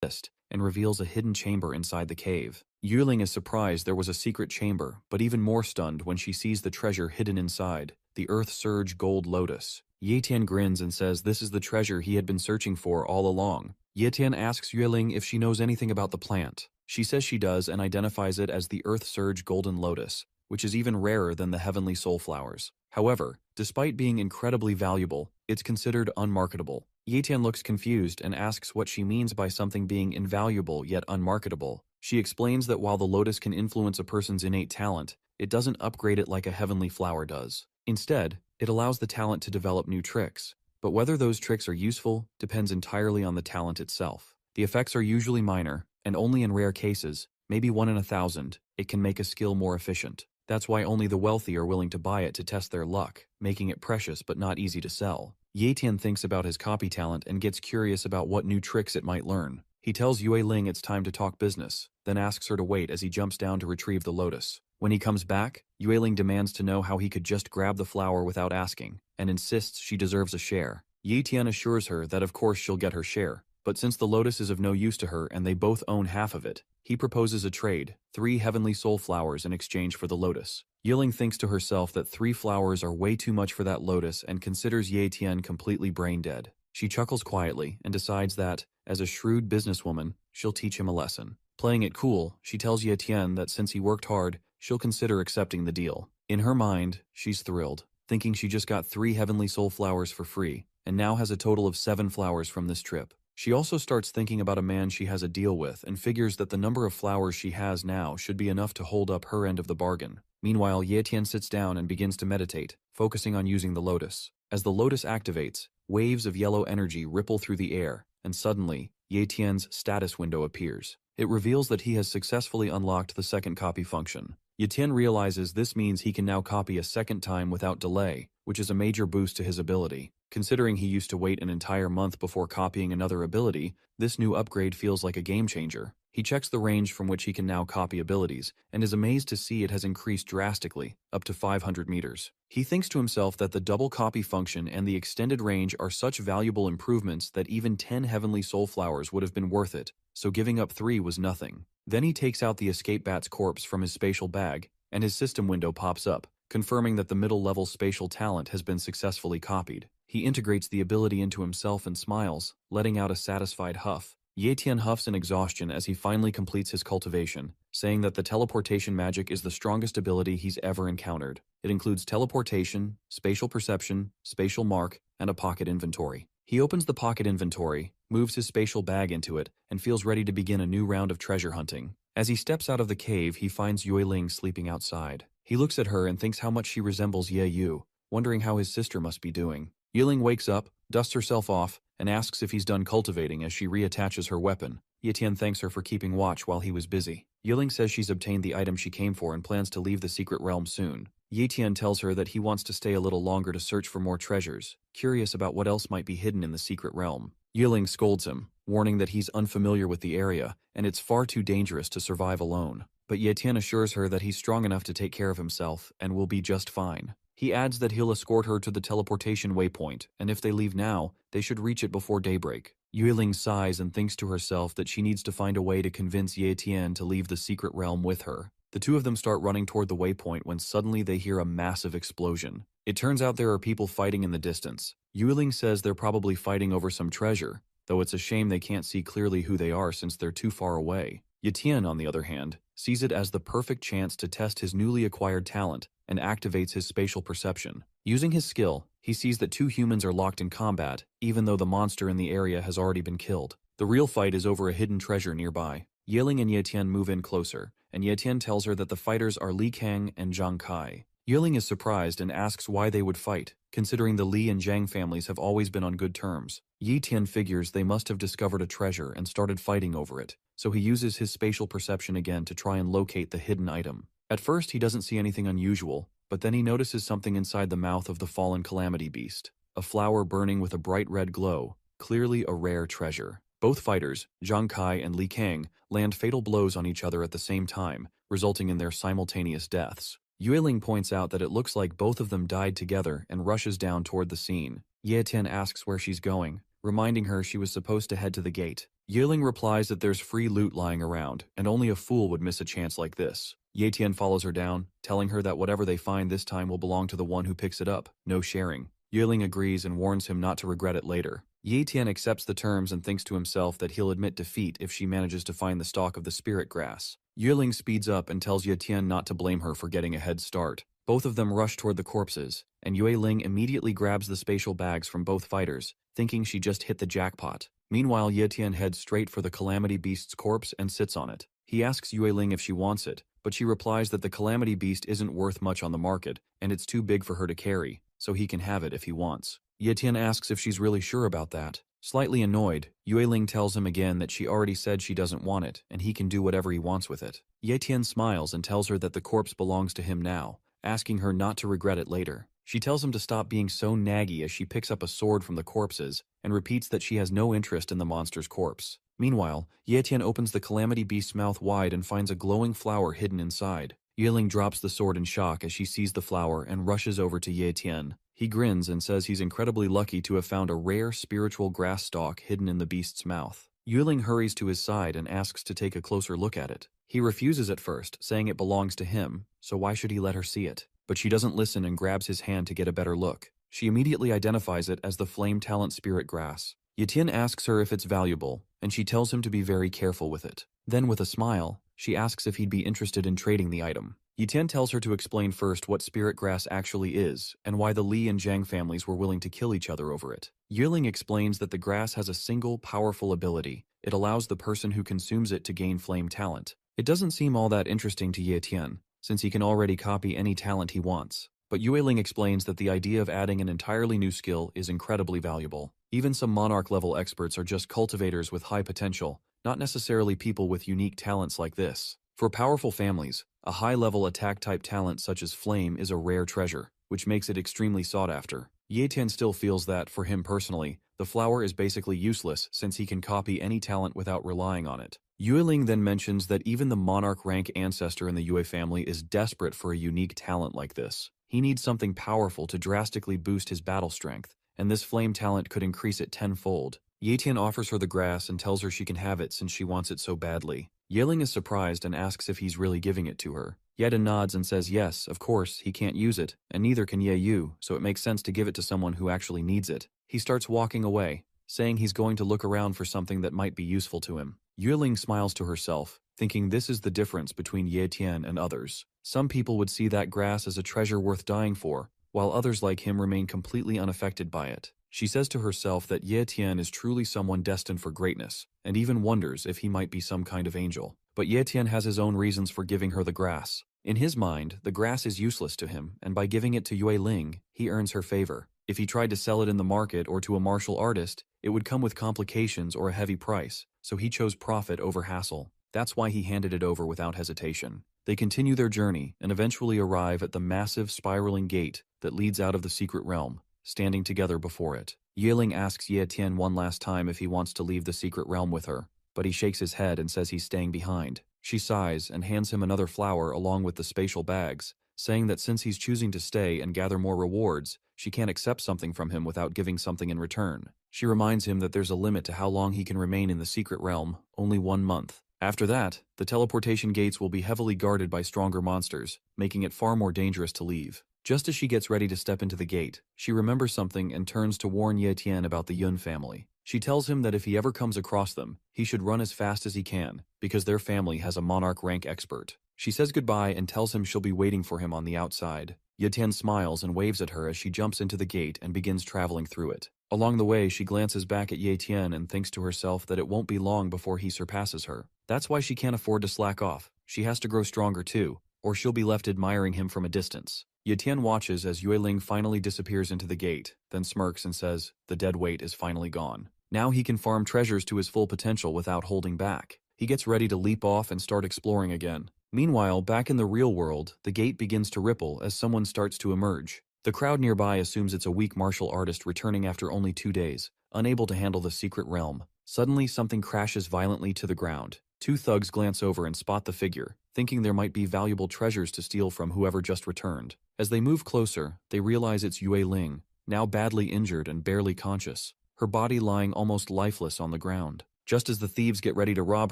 list and reveals a hidden chamber inside the cave. Yueling is surprised there was a secret chamber, but even more stunned when she sees the treasure hidden inside, the Earth Surge Gold Lotus. Yetian grins and says this is the treasure he had been searching for all along. Yetian asks Yueling if she knows anything about the plant. She says she does and identifies it as the Earth Surge Golden Lotus, which is even rarer than the Heavenly Soul Flowers. However, despite being incredibly valuable, it's considered unmarketable. Yetian looks confused and asks what she means by something being invaluable yet unmarketable. She explains that while the lotus can influence a person's innate talent, it doesn't upgrade it like a heavenly flower does. Instead, it allows the talent to develop new tricks. But whether those tricks are useful depends entirely on the talent itself. The effects are usually minor, and only in rare cases, maybe 1 in 1,000, it can make a skill more efficient. That's why only the wealthy are willing to buy it to test their luck, making it precious but not easy to sell. Yetian thinks about his copy talent and gets curious about what new tricks it might learn. He tells Yue Ling it's time to talk business, then asks her to wait as he jumps down to retrieve the lotus. When he comes back, Yue Ling demands to know how he could just grab the flower without asking, and insists she deserves a share. Yetian assures her that of course she'll get her share, but since the lotus is of no use to her and they both own half of it, he proposes a trade, 3 heavenly soul flowers in exchange for the lotus. Yiling thinks to herself that 3 flowers are way too much for that lotus and considers Yetian completely brain-dead. She chuckles quietly and decides that, as a shrewd businesswoman, she'll teach him a lesson. Playing it cool, she tells Yetian that since he worked hard, she'll consider accepting the deal. In her mind, she's thrilled, thinking she just got 3 heavenly soul flowers for free, and now has a total of 7 flowers from this trip. She also starts thinking about a man she has a deal with and figures that the number of flowers she has now should be enough to hold up her end of the bargain. Meanwhile, Yetian sits down and begins to meditate, focusing on using the lotus. As the lotus activates, waves of yellow energy ripple through the air, and suddenly, Yetian's status window appears. It reveals that he has successfully unlocked the second copy function. Yetian realizes this means he can now copy a second time without delay, which is a major boost to his ability. Considering he used to wait an entire month before copying another ability, this new upgrade feels like a game changer. He checks the range from which he can now copy abilities, and is amazed to see it has increased drastically, up to 500 meters. He thinks to himself that the double copy function and the extended range are such valuable improvements that even 10 heavenly soul flowers would have been worth it, so giving up 3 was nothing. Then he takes out the escape bat's corpse from his spatial bag, and his system window pops up, confirming that the middle-level spatial talent has been successfully copied. He integrates the ability into himself and smiles, letting out a satisfied huff. Yetian huffs in exhaustion as he finally completes his cultivation, saying that the teleportation magic is the strongest ability he's ever encountered. It includes teleportation, spatial perception, spatial mark, and a pocket inventory. He opens the pocket inventory, moves his spatial bag into it, and feels ready to begin a new round of treasure hunting. As he steps out of the cave, he finds Yue Ling sleeping outside. He looks at her and thinks how much she resembles Ye Yu, wondering how his sister must be doing. Yiling wakes up, dusts herself off, and asks if he's done cultivating as she reattaches her weapon. Yetian thanks her for keeping watch while he was busy. Yiling says she's obtained the item she came for and plans to leave the secret realm soon. Yetian tells her that he wants to stay a little longer to search for more treasures, curious about what else might be hidden in the secret realm. Yiling scolds him, warning that he's unfamiliar with the area, and it's far too dangerous to survive alone. But Yetian assures her that he's strong enough to take care of himself and will be just fine. He adds that he'll escort her to the teleportation waypoint, and if they leave now, they should reach it before daybreak. Yueling sighs and thinks to herself that she needs to find a way to convince Yetian to leave the secret realm with her. The two of them start running toward the waypoint when suddenly they hear a massive explosion. It turns out there are people fighting in the distance. Yueling says they're probably fighting over some treasure, though it's a shame they can't see clearly who they are since they're too far away. Yetian, on the other hand, sees it as the perfect chance to test his newly acquired talent and activates his spatial perception. Using his skill, he sees that 2 humans are locked in combat, even though the monster in the area has already been killed. The real fight is over a hidden treasure nearby. Yiling and Yetian move in closer, and Yetian tells her that the fighters are Li Kang and Zhang Kai. Yiling is surprised and asks why they would fight, considering the Li and Zhang families have always been on good terms. Yetian figures they must have discovered a treasure and started fighting over it, so he uses his spatial perception again to try and locate the hidden item. At first, he doesn't see anything unusual, but then he notices something inside the mouth of the fallen calamity beast. A flower burning with a bright red glow, clearly a rare treasure. Both fighters, Zhang Kai and Li Kang, land fatal blows on each other at the same time, resulting in their simultaneous deaths. Yueling points out that it looks like both of them died together and rushes down toward the scene. Yetian asks where she's going, reminding her she was supposed to head to the gate. Yeling replies that there's free loot lying around, and only a fool would miss a chance like this. Tian follows her down, telling her that whatever they find this time will belong to the one who picks it up, no sharing. Yeling agrees and warns him not to regret it later. Tian accepts the terms and thinks to himself that he'll admit defeat if she manages to find the stalk of the spirit grass. Yeling speeds up and tells Tian not to blame her for getting a head start. Both of them rush toward the corpses, and Ling immediately grabs the spatial bags from both fighters, thinking she just hit the jackpot. Meanwhile, Tian heads straight for the Calamity Beast's corpse and sits on it. He asks Ling if she wants it, but she replies that the Calamity Beast isn't worth much on the market, and it's too big for her to carry, so he can have it if he wants. Tian asks if she's really sure about that. Slightly annoyed, Ling tells him again that she already said she doesn't want it, and he can do whatever he wants with it. Tian smiles and tells her that the corpse belongs to him now, asking her not to regret it later. She tells him to stop being so naggy as she picks up a sword from the corpses and repeats that she has no interest in the monster's corpse. Meanwhile, Tian opens the Calamity Beast's mouth wide and finds a glowing flower hidden inside. Ling drops the sword in shock as she sees the flower and rushes over to Tian. He grins and says he's incredibly lucky to have found a rare spiritual grass stalk hidden in the beast's mouth. Ling hurries to his side and asks to take a closer look at it. He refuses at first, saying it belongs to him, so why should he let her see it? But she doesn't listen and grabs his hand to get a better look. She immediately identifies it as the Flame Talent Spirit Grass. Tian asks her if it's valuable, and she tells him to be very careful with it. Then with a smile, she asks if he'd be interested in trading the item. Tian tells her to explain first what spirit grass actually is, and why the Li and Zhang families were willing to kill each other over it. Ling explains that the grass has a single, powerful ability. It allows the person who consumes it to gain flame talent. It doesn't seem all that interesting to Tian, since he can already copy any talent he wants. But Ling explains that the idea of adding an entirely new skill is incredibly valuable. Even some monarch-level experts are just cultivators with high potential, not necessarily people with unique talents like this. For powerful families, a high-level attack-type talent such as Flame is a rare treasure, which makes it extremely sought after. Tian still feels that, for him personally, the flower is basically useless since he can copy any talent without relying on it. Ling then mentions that even the monarch rank ancestor in the Yue family is desperate for a unique talent like this. He needs something powerful to drastically boost his battle strength, and this flame talent could increase it tenfold. Tian offers her the grass and tells her she can have it since she wants it so badly. Ling is surprised and asks if he's really giving it to her. Yeda nods and says yes, of course, he can't use it, and neither can Yu, so it makes sense to give it to someone who actually needs it. He starts walking away, saying he's going to look around for something that might be useful to him. Ling smiles to herself, thinking this is the difference between Tian and others. Some people would see that grass as a treasure worth dying for, while others like him remain completely unaffected by it. She says to herself that Tian is truly someone destined for greatness, and even wonders if he might be some kind of angel. But Tian has his own reasons for giving her the grass. In his mind, the grass is useless to him, and by giving it to Ling, he earns her favor. If he tried to sell it in the market or to a martial artist, it would come with complications or a heavy price, so he chose profit over hassle. That's why he handed it over without hesitation. They continue their journey and eventually arrive at the massive spiraling gate that leads out of the secret realm, standing together before it. Ling asks Tian one last time if he wants to leave the secret realm with her, but he shakes his head and says he's staying behind. She sighs and hands him another flower along with the spatial bags, saying that since he's choosing to stay and gather more rewards, she can't accept something from him without giving something in return. She reminds him that there's a limit to how long he can remain in the secret realm, only 1 month. After that, the teleportation gates will be heavily guarded by stronger monsters, making it far more dangerous to leave. Just as she gets ready to step into the gate, she remembers something and turns to warn Tian about the Yun family. She tells him that if he ever comes across them, he should run as fast as he can, because their family has a monarch rank expert. She says goodbye and tells him she'll be waiting for him on the outside. Tian smiles and waves at her as she jumps into the gate and begins traveling through it. Along the way, she glances back at Tian and thinks to herself that it won't be long before he surpasses her. That's why she can't afford to slack off. She has to grow stronger too, or she'll be left admiring him from a distance. Tian watches as Ling finally disappears into the gate, then smirks and says, the dead weight is finally gone. Now he can farm treasures to his full potential without holding back. He gets ready to leap off and start exploring again. Meanwhile, back in the real world, the gate begins to ripple as someone starts to emerge. The crowd nearby assumes it's a weak martial artist returning after only 2 days, unable to handle the secret realm. Suddenly, something crashes violently to the ground. 2 thugs glance over and spot the figure, thinking there might be valuable treasures to steal from whoever just returned. As they move closer, they realize it's Ling, now badly injured and barely conscious. her body lying almost lifeless on the ground. Just as the thieves get ready to rob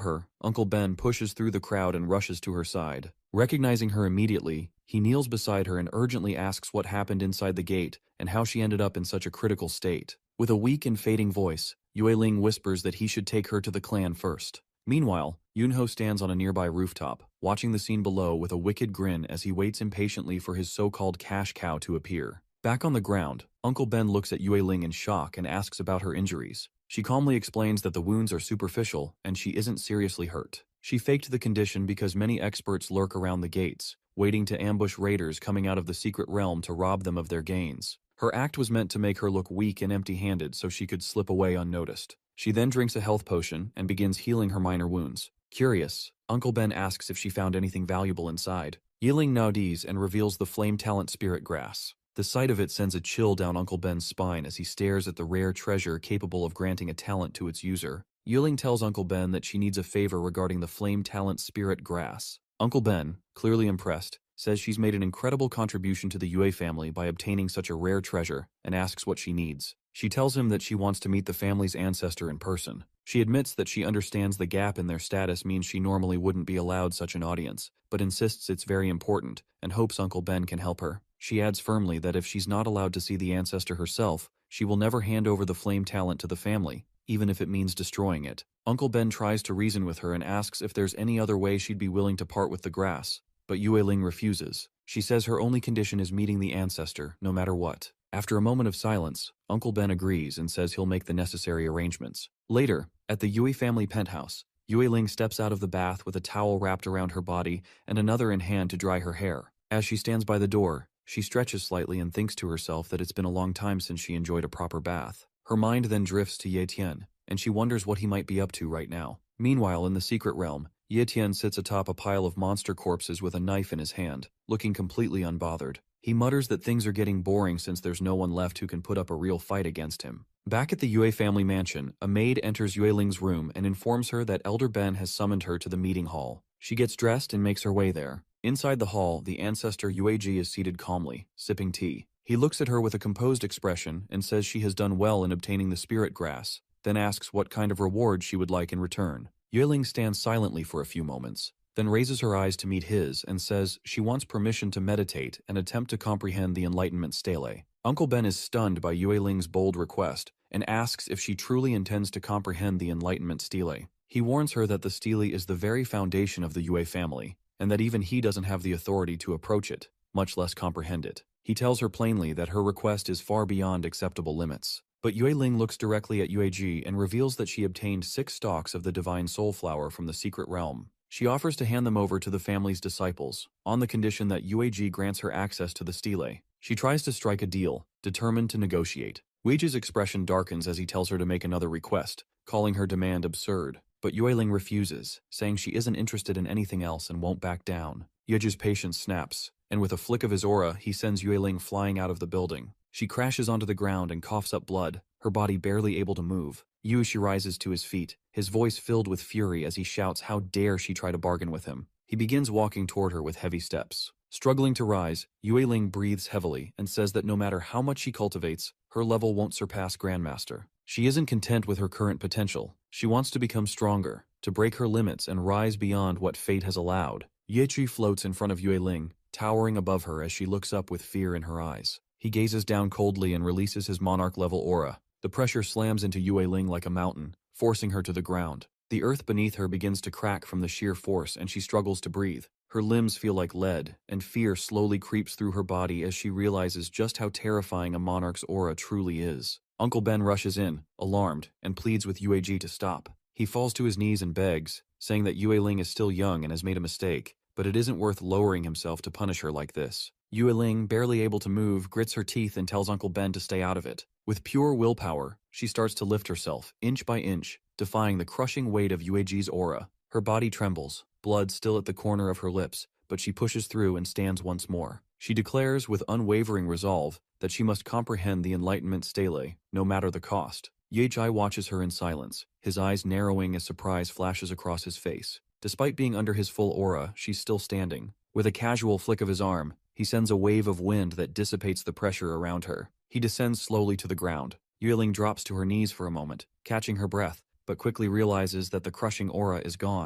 her, Uncle Ben pushes through the crowd and rushes to her side. Recognizing her immediately, he kneels beside her and urgently asks what happened inside the gate and how she ended up in such a critical state. With a weak and fading voice, Yue Ling whispers that he should take her to the clan first. Meanwhile, Yunho stands on a nearby rooftop, watching the scene below with a wicked grin as he waits impatiently for his so-called cash cow to appear. Back on the ground, Uncle Ben looks at Yue Ling in shock and asks about her injuries. She calmly explains that the wounds are superficial and she isn't seriously hurt. She faked the condition because many experts lurk around the gates, waiting to ambush raiders coming out of the secret realm to rob them of their gains. Her act was meant to make her look weak and empty-handed so she could slip away unnoticed. She then drinks a health potion and begins healing her minor wounds. Curious, Uncle Ben asks if she found anything valuable inside. Yiling nods and reveals the flame talent spirit grass. The sight of it sends a chill down Uncle Ben's spine as he stares at the rare treasure capable of granting a talent to its user. Yiling tells Uncle Ben that she needs a favor regarding the flame talent spirit grass. Uncle Ben, clearly impressed, says she's made an incredible contribution to the Yue family by obtaining such a rare treasure and asks what she needs. She tells him that she wants to meet the family's ancestor in person. She admits that she understands the gap in their status means she normally wouldn't be allowed such an audience, but insists it's very important and hopes Uncle Ben can help her. She adds firmly that if she's not allowed to see the ancestor herself, she will never hand over the flame talent to the family, even if it means destroying it. Uncle Ben tries to reason with her and asks if there's any other way she'd be willing to part with the grass, but Yue Ling refuses. She says her only condition is meeting the ancestor, no matter what. After a moment of silence, Uncle Ben agrees and says he'll make the necessary arrangements. Later, at the Yue family penthouse, Yue Ling steps out of the bath with a towel wrapped around her body and another in hand to dry her hair. As she stands by the door, she stretches slightly and thinks to herself that it's been a long time since she enjoyed a proper bath. Her mind then drifts to Ye Tian, and she wonders what he might be up to right now. Meanwhile, in the secret realm, Ye Tian sits atop a pile of monster corpses with a knife in his hand, looking completely unbothered. He mutters that things are getting boring since there's no one left who can put up a real fight against him. Back at the Yue family mansion, a maid enters Yue Ling's room and informs her that Elder Ben has summoned her to the meeting hall. She gets dressed and makes her way there. Inside the hall, the ancestor Yueji is seated calmly, sipping tea. He looks at her with a composed expression and says she has done well in obtaining the spirit grass, then asks what kind of reward she would like in return. Yue Ling stands silently for a few moments, then raises her eyes to meet his and says she wants permission to meditate and attempt to comprehend the Enlightenment stele. Uncle Ben is stunned by Yue Ling's bold request and asks if she truly intends to comprehend the Enlightenment stele. He warns her that the stele is the very foundation of the Yue family, and that even he doesn't have the authority to approach it, much less comprehend it. He tells her plainly that her request is far beyond acceptable limits. But Yue Ling looks directly at Yueji and reveals that she obtained 6 stalks of the divine soul flower from the secret realm. She offers to hand them over to the family's disciples, on the condition that Yueji grants her access to the stele. She tries to strike a deal, determined to negotiate. Yueji's expression darkens as he tells her to make another request, calling her demand absurd. But Yue Ling refuses, saying she isn't interested in anything else and won't back down. Yueji's patience snaps, and with a flick of his aura, he sends Yue Ling flying out of the building. She crashes onto the ground and coughs up blood, her body barely able to move. Yueji rises to his feet, his voice filled with fury as he shouts how dare she try to bargain with him. He begins walking toward her with heavy steps. Struggling to rise, Yue Ling breathes heavily and says that no matter how much she cultivates, her level won't surpass Grandmaster. She isn't content with her current potential. She wants to become stronger, to break her limits and rise beyond what fate has allowed. Yechi floats in front of Yue Ling, towering above her as she looks up with fear in her eyes. He gazes down coldly and releases his monarch-level aura. The pressure slams into Yue Ling like a mountain, forcing her to the ground. The earth beneath her begins to crack from the sheer force and she struggles to breathe. Her limbs feel like lead, and fear slowly creeps through her body as she realizes just how terrifying a monarch's aura truly is. Uncle Ben rushes in, alarmed, and pleads with Yueji to stop. He falls to his knees and begs, saying that Yue Ling is still young and has made a mistake, but it isn't worth lowering himself to punish her like this. Yue Ling, barely able to move, grits her teeth and tells Uncle Ben to stay out of it. With pure willpower, she starts to lift herself, inch by inch, defying the crushing weight of Yueji's aura. Her body trembles, blood still at the corner of her lips, but she pushes through and stands once more. She declares with unwavering resolve that she must comprehend the Enlightenment stele, no matter the cost. Yeji watches her in silence, his eyes narrowing as surprise flashes across his face. Despite being under his full aura, she's still standing. With a casual flick of his arm, he sends a wave of wind that dissipates the pressure around her. He descends slowly to the ground, Yueling drops to her knees for a moment, catching her breath, but quickly realizes that the crushing aura is gone.